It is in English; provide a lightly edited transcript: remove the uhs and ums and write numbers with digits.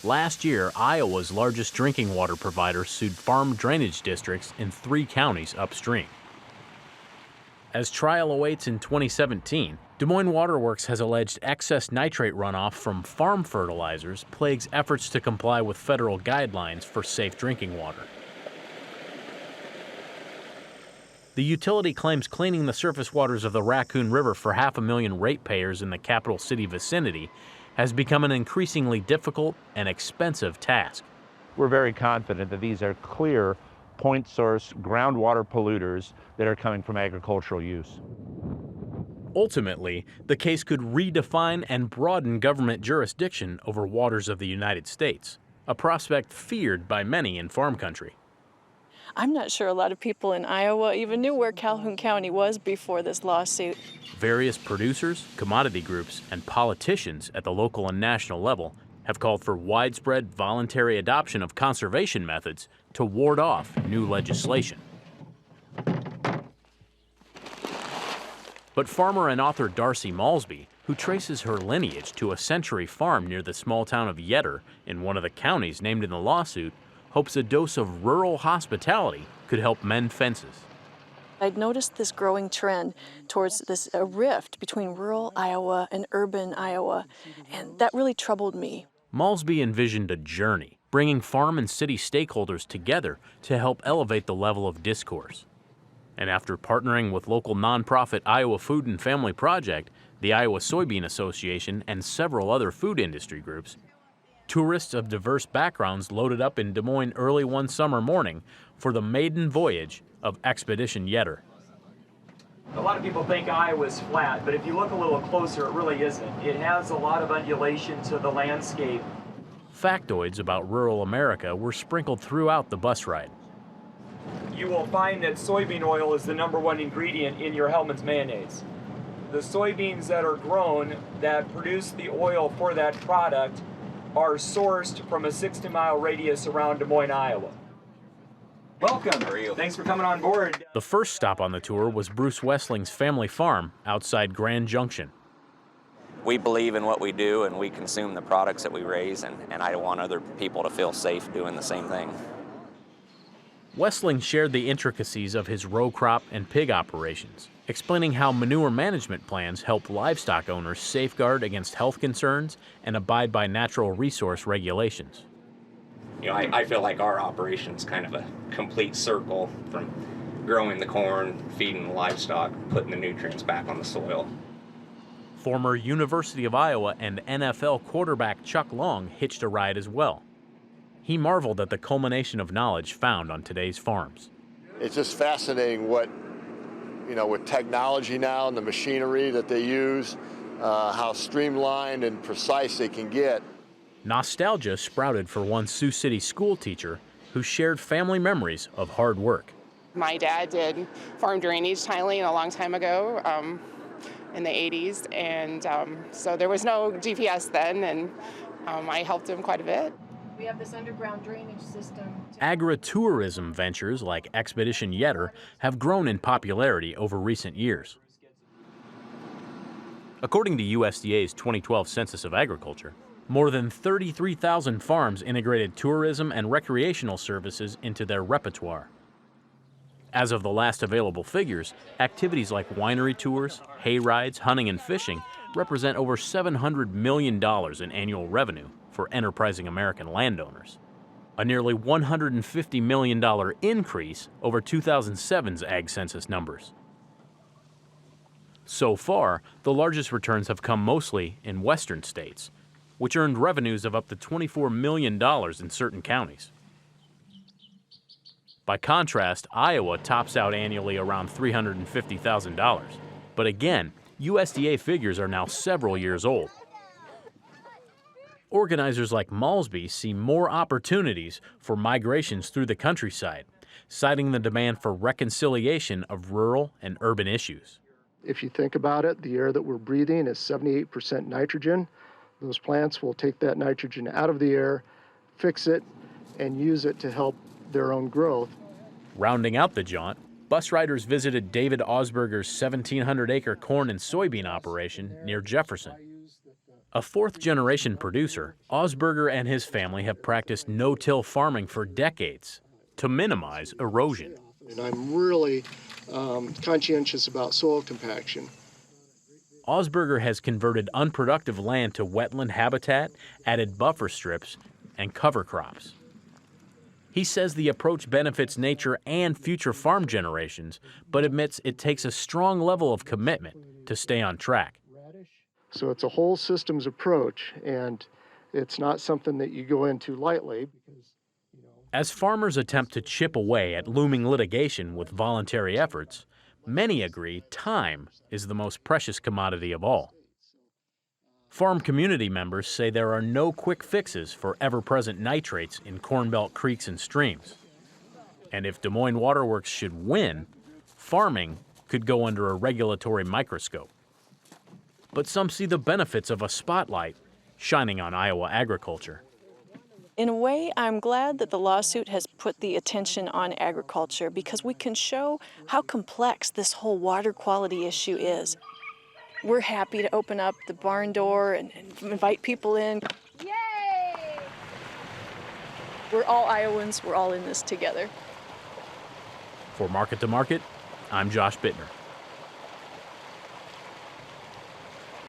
Last year, Iowa's largest drinking water provider sued farm drainage districts in 3 counties upstream. As trial awaits in 2017, Des Moines Water Works has alleged excess nitrate runoff from farm fertilizers plagues efforts to comply with federal guidelines for safe drinking water. The utility claims cleaning the surface waters of the Raccoon River for 500,000 ratepayers in the capital city vicinity has become an increasingly difficult and expensive task. We're very confident that these are clear point source groundwater polluters that are coming from agricultural use. Ultimately, the case could redefine and broaden government jurisdiction over waters of the United States, a prospect feared by many in farm country. I'm not sure a lot of people in Iowa even knew where Calhoun County was before this lawsuit. Various producers, commodity groups, and politicians at the local and national level have called for widespread voluntary adoption of conservation methods to ward off new legislation. But farmer and author Darcy Malsby, who traces her lineage to a Century farm near the small town of Yetter in one of the counties named in the lawsuit, hopes a dose of rural hospitality could help mend fences. I'd noticed this growing trend towards this rift between rural Iowa and urban Iowa, and that really troubled me. Malsby envisioned a journey, bringing farm and city stakeholders together to help elevate the level of discourse. And after partnering with local nonprofit Iowa Food and Family Project, the Iowa Soybean Association, and several other food industry groups, tourists of diverse backgrounds loaded up in Des Moines early one summer morning for the maiden voyage of Expedition Yetter. A lot of people think Iowa's flat, but if you look a little closer, it really isn't. It has a lot of undulation to the landscape. Factoids about rural America were sprinkled throughout the bus ride. You will find that soybean oil is the #1 ingredient in your Hellmann's mayonnaise. The soybeans that are grown that produce the oil for that product are sourced from a 60-mile radius around Des Moines, Iowa. Welcome. How are you? Thanks for coming on board. The first stop on the tour was Bruce Wessling's family farm outside Grand Junction. We believe in what we do and we consume the products that we raise, and I want other people to feel safe doing the same thing. Wessling shared the intricacies of his row crop and pig operations, explaining how manure management plans help livestock owners safeguard against health concerns and abide by natural resource regulations. You know, I feel like our operation's kind of a complete circle from growing the corn, feeding the livestock, putting the nutrients back on the soil. Former University of Iowa and NFL quarterback Chuck Long hitched a ride as well. He marveled at the culmination of knowledge found on today's farms. It's just fascinating what, with technology now and the machinery that they use, how streamlined and precise they can get. Nostalgia sprouted for one Sioux City school teacher who shared family memories of hard work. My dad did farm drainage tiling a long time ago in the 80s, and so there was no GPS then, and I helped him quite a bit. We have this underground drainage system. Agri-Tourism ventures like Expedition Yetter have grown in popularity over recent years. According to USDA's 2012 Census of Agriculture, more than 33,000 farms integrated tourism and recreational services into their repertoire. As of the last available figures, activities like winery tours, hay rides, hunting, and fishing represent over $700 million in annual revenue for enterprising American landowners, a nearly $150 million increase over 2007's Ag Census numbers. So far, the largest returns have come mostly in western states, which earned revenues of up to $24 million in certain counties. By contrast, Iowa tops out annually around $350,000. But again, USDA figures are now several years old. Organizers like Malsby see more opportunities for migrations through the countryside, citing the demand for reconciliation of rural and urban issues. If you think about it, the air that we're breathing is 78% nitrogen. Those plants will take that nitrogen out of the air, fix it, and use it to help their own growth. Rounding out the jaunt, bus riders visited David Osberger's 1,700-acre corn and soybean operation near Jefferson. A fourth-generation producer, Osberger and his family have practiced no-till farming for decades to minimize erosion. And I'm really conscientious about soil compaction. Osberger has converted unproductive land to wetland habitat, added buffer strips, and cover crops. He says the approach benefits nature and future farm generations, but admits it takes a strong level of commitment to stay on track. So it's a whole systems approach, and it's not something that you go into lightly. As farmers attempt to chip away at looming litigation with voluntary efforts, many agree time is the most precious commodity of all. Farm community members say there are no quick fixes for ever-present nitrates in Corn Belt creeks and streams. And if Des Moines Waterworks should win, farming could go under a regulatory microscope. But some see the benefits of a spotlight shining on Iowa agriculture. In a way, I'm glad that the lawsuit has put the attention on agriculture because we can show how complex this whole water quality issue is. We're happy to open up the barn door and invite people in. Yay! We're all Iowans, we're all in this together. For Market to Market, I'm Josh Buettner.